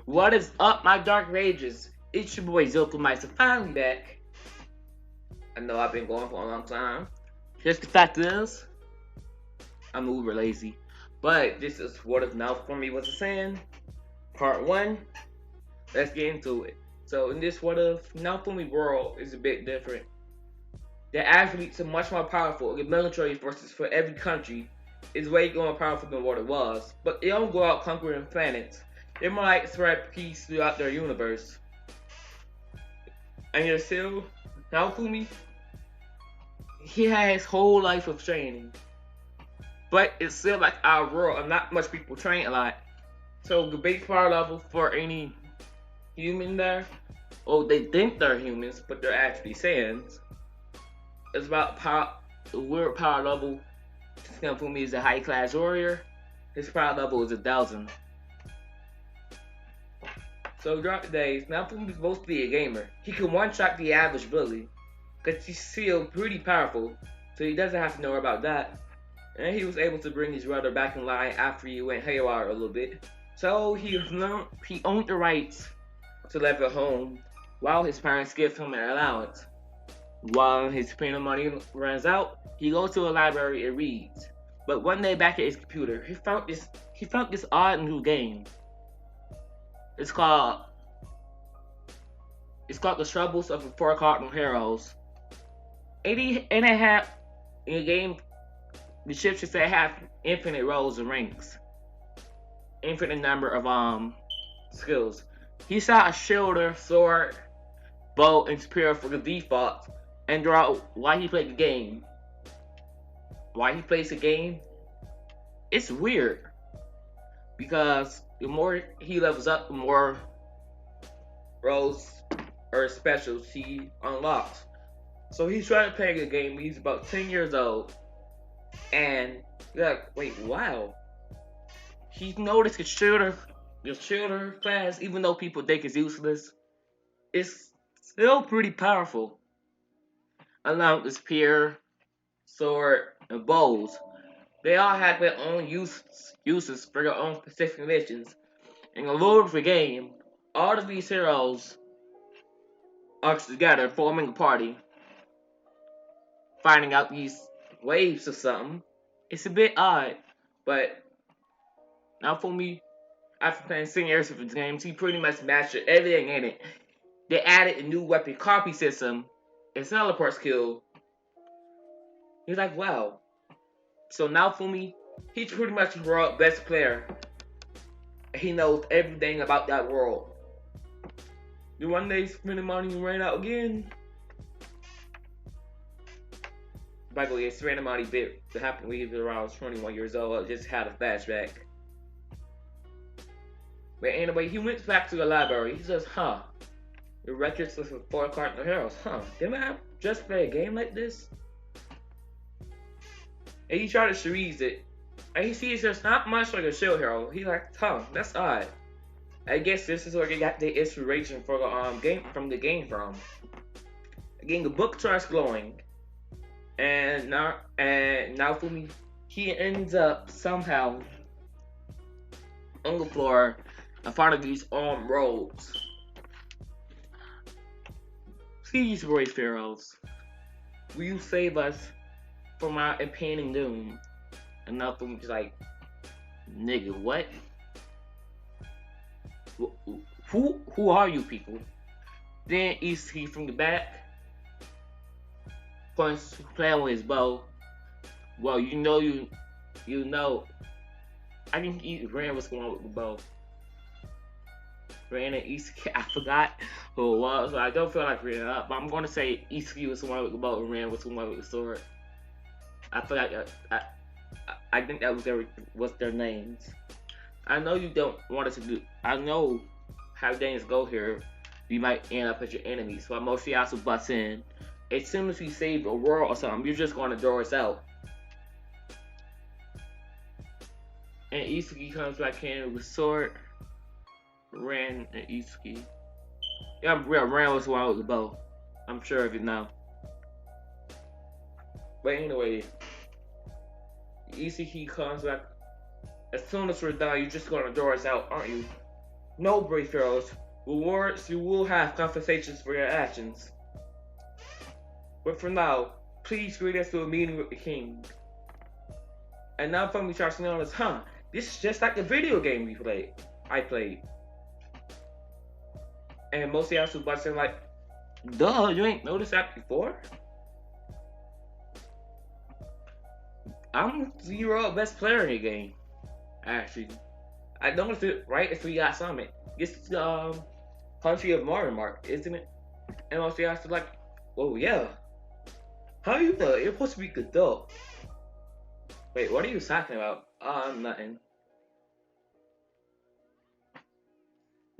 What is up, my dark rages? It's your boy Zokomite, finally back. I know I've been going for a long time. Just the fact is, I'm uber lazy. But this is what if Naofumi was a sin. Part 1. Let's get into it. So in this what if Naofumi world is a bit different. The athletes are much more powerful. The military forces for every country is way more powerful than what it was. But they don't go out conquering planets. They're more like spread peace throughout their universe. And you're still Naofumi, he had his whole life of training. But it's still like our world, and not much people train a lot. So the base power level for any human there, oh, they think they're humans, but they're actually Saiyans. It's about power, the weird power level. Naofumi is a high class warrior. His power level is 1,000. So throughout the days, Naofumi is mostly a gamer. He can one-shot the average bully, because he's still pretty powerful, so he doesn't have to know about that. And he was able to bring his brother back in line after he went haywire a little bit. So he owned the rights to live at home while his parents give him an allowance. While his payment money runs out, he goes to a library and reads. But one day back at his computer, he found this odd new game. It's called The Troubles of the Four Cardinal Heroes. And it had in the game, the ship should say have infinite rows and ranks, infinite number of skills. He shot a shoulder, sword, bow, and spear for the default, and draw why he played the game. Why he plays the game? It's weird because the more he levels up, the more roles or specials he unlocks. So he's trying to play the game. He's about 10 years old. And you're like, wait, wow. He's noticed the shooter class, even though people think it's useless, it's still pretty powerful. Along with spear, sword, and bows. They all have their own uses for their own specific missions. In the lore of the game, all of these heroes are together forming a party, finding out these waves or something. It's a bit odd, but Naofumi, after playing 10 years of the games, he pretty much mastered everything in it. They added a new weapon copy system and teleport skill. He's like, wow. So Naofumi, he's pretty much the world's best player. He knows everything about that world. Then one day spending money and ran out again. By the way, it's random money bit that happened when he was around 21 years old. I just had a flashback. But anyway, he went back to the library. He says, the records of the four cardinal heroes. Didn't I just play a game like this? And he tried to read it. And he sees there's not much like a shield hero. He's like, that's odd. I guess this is where they got the inspiration for the game from. Again, the book starts glowing. And Naofumi, he ends up somehow on the floor in front of these armed robes. Please, Roy Pharaohs, will you save us from our impending doom? And Naofumi's like, nigga, what? Who are you people? Then he from the back points playing with his bow. Well, you know. I think Ran was going with the bow. Ran and Isuki, I forgot who it was, so I don't feel like reading it up. But I'm gonna say Isuki was the one with the bow and Ran was the one with the sword. I forgot. I think that was their names. I know you don't want us to do. I know how things go here. You might end up as your enemy, so I'm mostly also bust in. As soon as we save a world or something, you're just gonna throw us out. And Isuki comes back in with sword. Ran and Isuki. Yeah, Ran was the one with the bow. I'm sure of it now. But anyway, Isuki comes back. As soon as we're done, you're just gonna throw us out, aren't you? No, brave heroes. Rewards, you will have compensations for your actions. But for now, please greet us to a meeting with the king. And now from me starts to notice, this is just like the video game I played. And most of the answers busting like, duh, you ain't noticed that before? I'm the year-old best player in the game. Actually, I noticed it right after we got Summit. It's the country of Mario Mark, isn't it? And most of the answers like, oh yeah. How you know? You're supposed to be good though. Wait, what are you talking about? Nothing.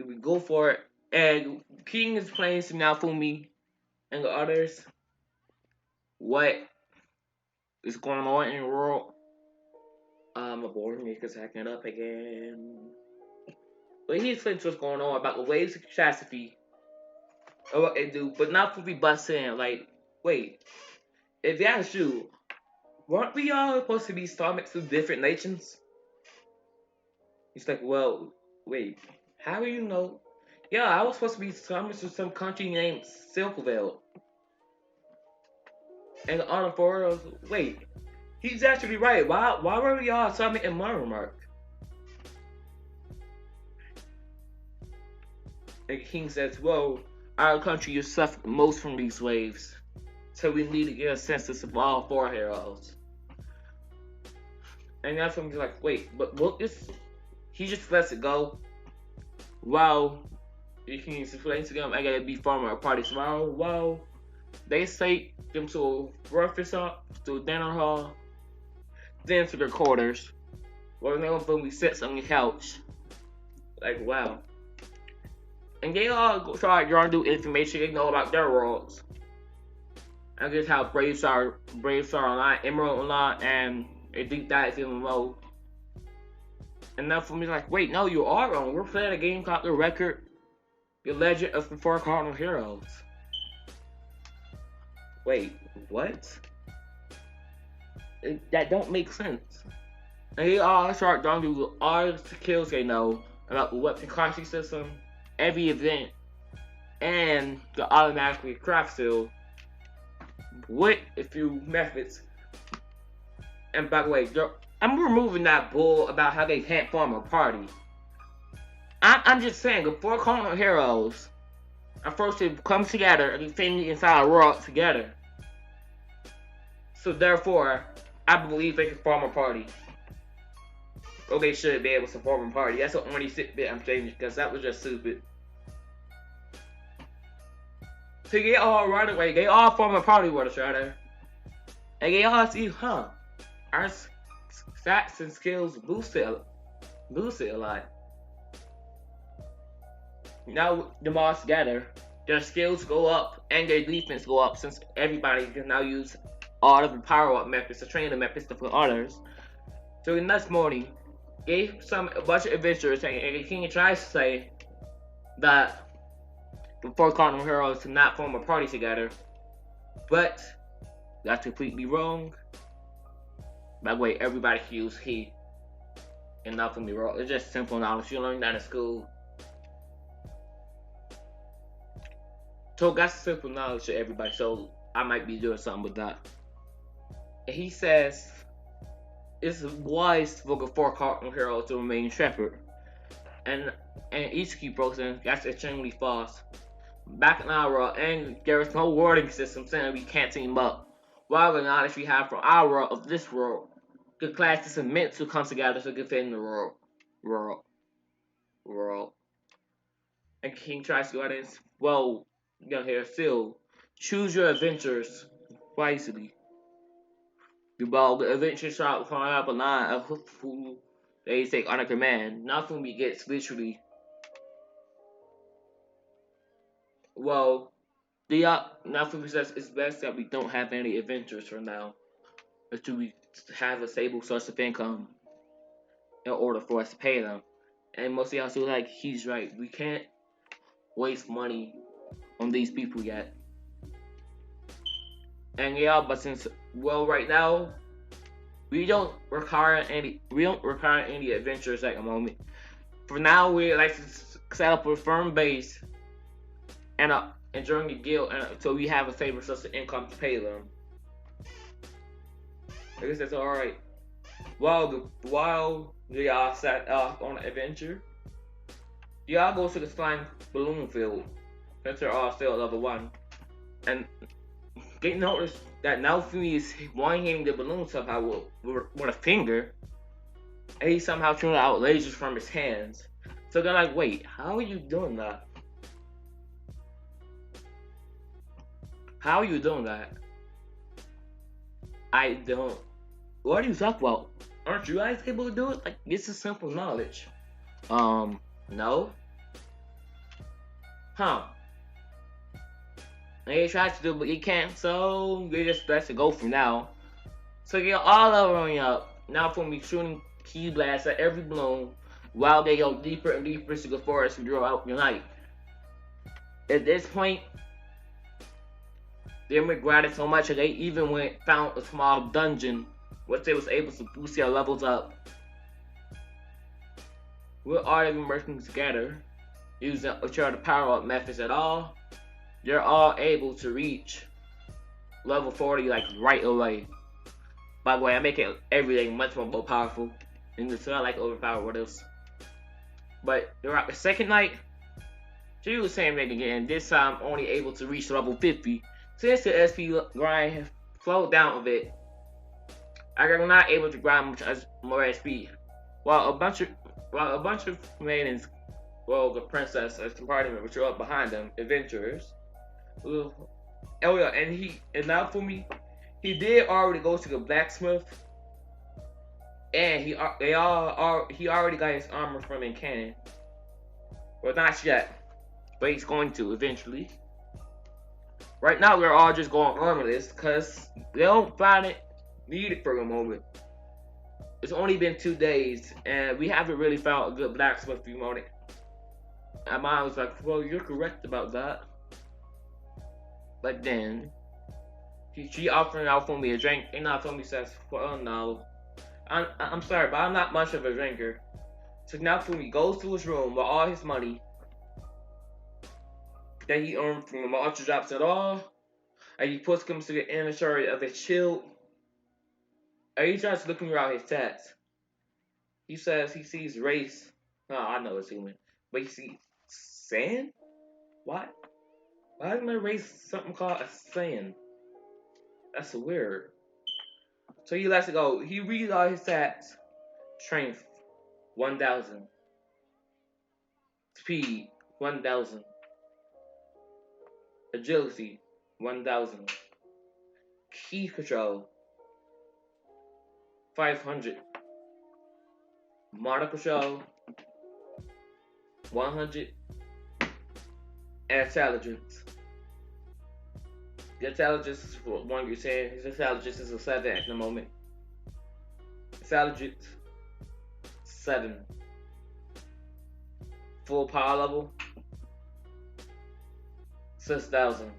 We go for it. And King is playing some Naofumi and the others. What is going on in the world? My board maker's hacking it up again. But he explains what's going on about the waves of catastrophe or what they do, but not fully bust in. Like, wait, if that's you, weren't we all supposed to be stomachs of different nations? He's like, well, wait, how do you know? Yeah, I was supposed to be stomachs of some country named Silkville. And the other four, wait, he's actually right. Why were we all summit in Mark? And the king says, well, our country has suffered most from these waves. So we need to get a census of all four heroes. And that's when he's like, wait, but look, he just lets it go. Wow. The king explains to them, I gotta be farmer at party tomorrow. Wow. They take them to a breakfast up, to a dinner hall, then to their quarters. Where Naofumi sits on the couch. Like, wow. And they all try to yarn through information they know about their worlds. I guess how Braves are online, Emerald online, and a deep dive MMO. And now for me, like, wait, no, you are wrong. We're playing a game called The Record, The Legend of the Four Cardinal Heroes. Wait, what? That don't make sense. And they all start going through all the skills they know about the weapon classing system, every event, and the automatically craft skill with a few methods. And by the way, I'm removing that bull about how they can't form a party. I'm just saying, the four cardinal heroes are supposed to come together and defend the entire world together. So therefore, I believe they can form a party. Or they should be able to form a party. That's the only bit I'm changing, because that was just stupid. So they all right away, they all form a party with each other. And they all see, our stats and skills boosted a lot. Now them all together, their skills go up and their defense go up, since everybody can now use all of the power-up methods, the training methods for others. So the next morning, gave a bunch of adventurers, and the king tries to say that the four cardinal heroes to not form a party together, but that's completely wrong. By the way, everybody can use he and not from me wrong. It's just simple knowledge. You learn that in school. So that's simple knowledge to everybody. So I might be doing something with that. And he says it's wise for the four cardinal heroes to remain separate. And each keep processing, that's extremely false. Back in our world, and there is no wording system saying we can't team up. While the knowledge we have from our world of this world, the classes are meant to come together to defend the world. And King tries to go out and, well, here still, choose your adventures wisely. The adventures start calling up a line of who they take under command. Naofumi gets literally, well, Naofumi says it's best that we don't have any adventures for now, until we have a stable source of income in order for us to pay them. And most of y'all feel like he's right. We can't waste money on these people yet. And yeah, but since right now we don't require any adventures at the moment. For now, we like to set up a firm base and join the guild, and so we have a stable source of income to pay them. I guess that's all right. While y'all set off on an adventure, y'all go to the slime balloon field. Since they're all still at level 1, and they notice that Naofumi is one-handing the balloon somehow with a finger, and he somehow shooting out lasers from his hands. So they're like, wait, how are you doing that? How are you doing that? I don't. What are you talking about? Aren't you guys able to do it? Like, this is simple knowledge. No. Huh. And he tried to do, but he can't, so they just let it go for now. So they all leveling up. Now from me shooting key blasts at every balloon while they go deeper and deeper into the forest and draw out the night. At this point, they regretted so much that they even found a small dungeon which they was able to boost their levels up. We're all even working together using which are the power-up methods at all. You're all able to reach level 40 like right away. By the way, I make it everything much more powerful, and it's not like overpowered what else. But throughout the second night, she was the same thing again. This time only able to reach level 50. Since the SP grind has slowed down a bit, I'm not able to grind much more SP. While a bunch of maidens, well, the princess as the party members show up behind them, adventurers. Oh yeah, and now for me, he did already go to the blacksmith, and he already got his armor from in cannon. Well, not yet, but he's going to eventually. Right now, we're all just going armorless because they don't find it needed for the moment. It's only been 2 days, and we haven't really found a good blacksmith unit. And mom was like, "Well, you're correct about that." But then she offering out for me a drink, and Naofumi says, "Well, no, I'm sorry, but I'm not much of a drinker." So Naofumi goes to his room with all his money that he earned from the ultra drops at all, and he puts him to the inventory of his shield, and he tries looking around his stats. He says he sees race. Oh, I know it's human, but he sees Saiyan. What? Why is my race something called a Saiyan? That's weird. So he lets it go. He reads all his stats. Strength, 1,000. Speed, 1,000. Agility, 1,000. Key control, 500. Motor control, 100. And intelligence. The intelligence is for one you're saying. His intelligence is a 7 at the moment. Intelligence, 7. Full power level, 6,000.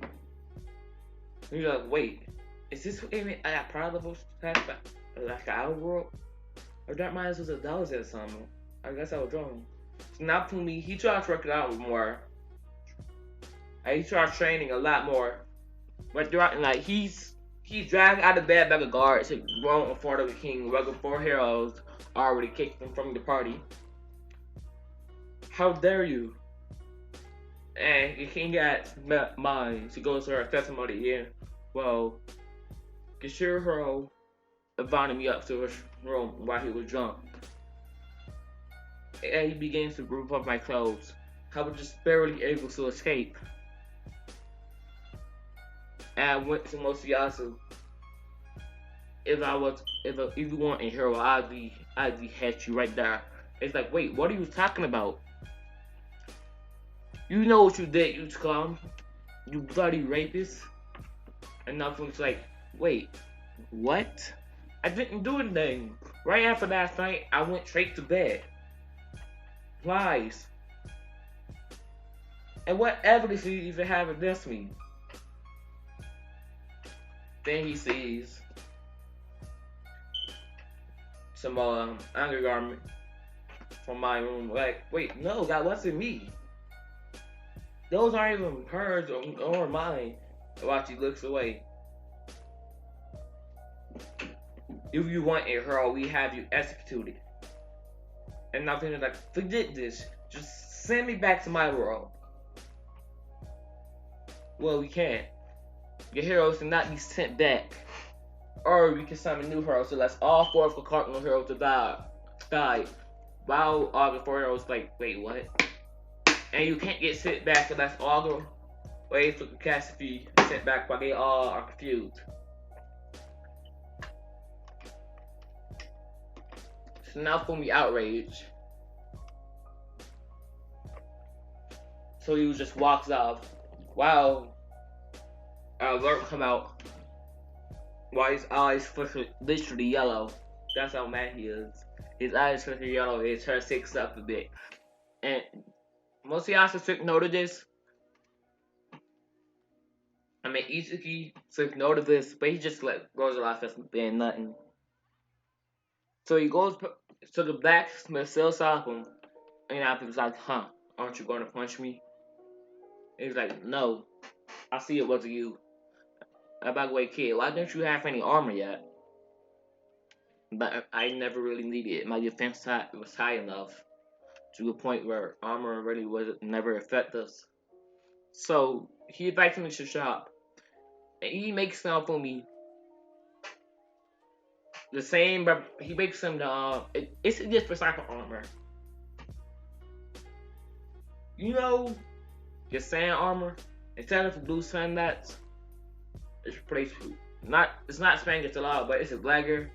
You're like, wait, is this I got power levels like our world? Or that mine was 1,000 or something. I guess I was wrong. So now for me, he tries to work it out more. And he starts training a lot more. But throughout, like, he's dragged out of bed by the guards, grown in front of the king, while the 4 heroes already kicked him from the party. How dare you? And the king got mine. She goes to her testimony here. Well, Kishiro invited me up to his room while he was drunk. And he begins to rip up my clothes. I was just barely able to escape. And I went to Mosiyasu. If you want a hero, I'd behead you right there. It's like, wait, what are you talking about? You know what you did, you scum. You bloody rapist. And Naofumi's like, wait, what? I didn't do anything. Right after last night, I went straight to bed. Lies. And what evidence do you even have against me? Then he sees some undergarment from my room. Like, wait, no, that wasn't me. Those aren't even hers or mine. While she looks away. If you want a hero, we have you executed. And nothing is like, forget this. Just send me back to my world. Well, we can't. Your heroes cannot be sent back. Or we can summon new heroes, so that's all 4 of the cardinal heroes to die. While all the 4 heroes like, wait, what? And you can't get sent back unless all the ways for the cast be sent back while they all are confused. So now for me outrage. So he just walks off. Wow. An alert come out. While his eyes literally yellow. That's how mad he is. His eyes are yellow, his hair sticks up a bit. And most of y'all took note of this. I mean, Izuki took note of this, but he just goes off as being nothing. So he goes to the blacksmith, still saw him. And now people's like, huh, aren't you going to punch me? And he's like, no, I see it wasn't you. By the way, kid, why don't you have any armor yet? But I never really needed it. My defense was high enough to a point where armor really was never affect us. So he invites me to the shop, and he makes Naofumi the same, but he makes him it's a different type of armor. You know, your sand armor, instead of blue sand mats, it's replaced with it's not Spanglish at all, but it's a blagger.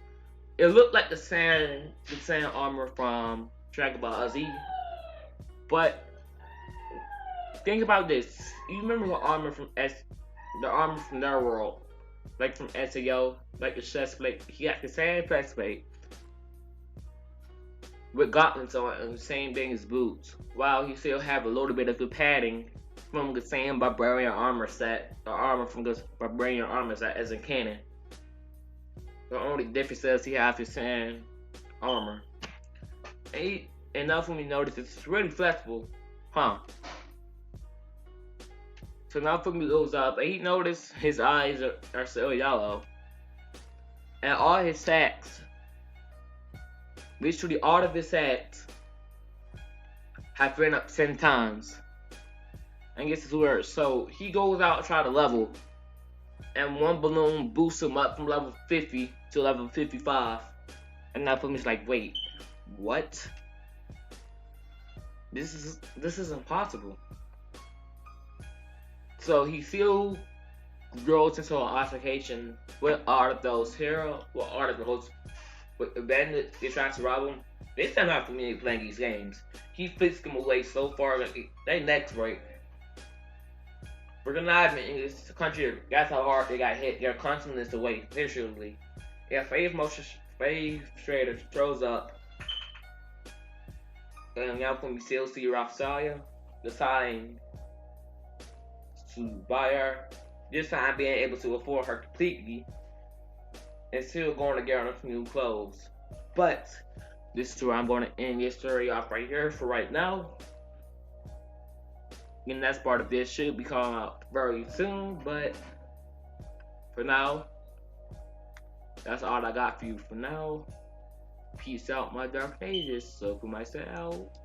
It looked like the sand armor from Dragon Ball Z. But think about this. You remember the armor from their world, like from SAO, like the chest plate. He got the same chest plate with gauntlets on and the same thing as boots. While he still have a little bit of the padding from the same barbarian armor set, the armor from the barbarian armor set as in canon. The only difference is he has his sand armor. And Naofumi noticed it's really flexible, huh? So Naofumi goes up, and he noticed his eyes are still yellow, and all his sacks, literally all of his sacks, have been up 10 times. I guess it's weird. So he goes out and try to level, and one balloon boosts him up from level 50 to level 55. And Naofumi's like, wait, what? This is impossible. So he still grows into an altercation with all of those heroes, with the bandits they try to rob him. This time Naofumi playing these games. He flicks them away so far that they necks break. Recognizing in this country, that's how hard they got hit. They're continents away, literally. Yeah, Faith Trader throws up. And now we still see Raphael deciding to buy her. This time being able to afford her completely. And still going to get her new clothes. But this is where I'm going to end this story off right here for right now. And that's part of this should be coming out very soon, but for now, that's all I got for you for now. Peace out, my dark pages. So for myself.